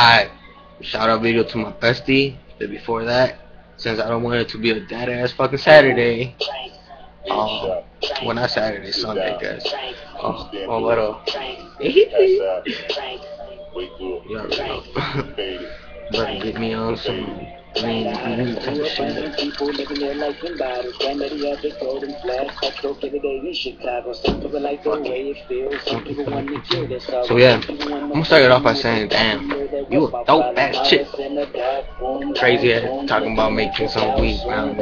I shout out video to my bestie. But before that, since I don't want it to be a dead ass fucking Saturday, well not Saturday, Sunday, guys. What up? You already know. Better get me on some lean type of shit. So yeah, I'm gonna start it off by saying, damn, you a dope ass chick. Crazy ass talking about making some weed rounds,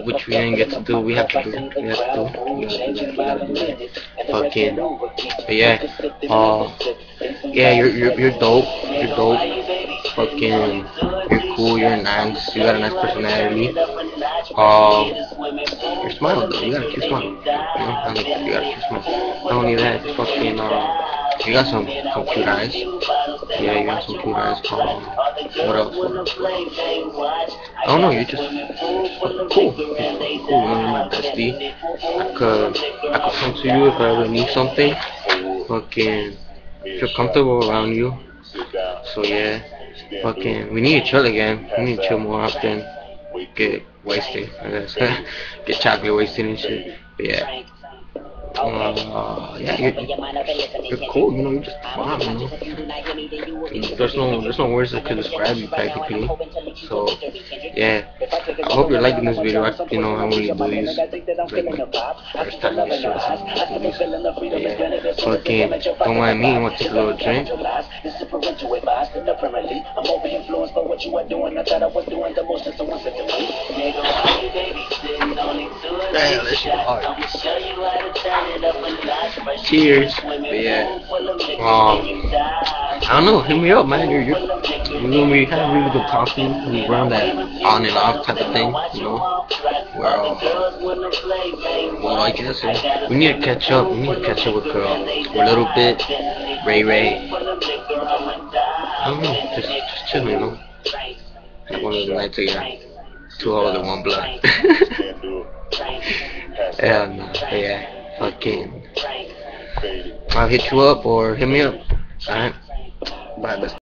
which we didn't get to do. We have to do. We have to do. We gotta do that. We gotta do that. Fucking. But yeah, you're dope. You're dope. Fucking, you're cool. You're nice. You got a nice personality. You're smiling though. You gotta keep smiling. You know, I mean, you gotta keep smiling. Not only that, fucking, you got some cute eyes. Yeah, you got some cute eyes. What else? I don't know. You're just cool. You're cool. You're my bestie. I could come to you if I ever need something. Fucking, feel comfortable around you. So yeah, fucking, we need to chill again. We need to chill more often. Get wasted, I guess. Get chocolate wasted and shit. But yeah. Yeah, you're cool, you know, you're just fine, you know. There's no words that could describe you practically. So, yeah. I hope you're liking this video. You know, I only do these like my first time this shit. Yeah. Fucking, don't mind me, I'm gonna take a little drink. Damn, that shit hard. Cheers. But yeah. I don't know, hit me up, man. You're gonna be kind of really good talking. We around that on and off type of thing, you know. Well, I guess we need to catch up. We need to catch up with a little bit. Ray. I don't know, just chill, you know. Like one of the nights again. 2 hours and 1 blood. And yeah, fucking. I'll hit you up or hit me up. Alright? Bye.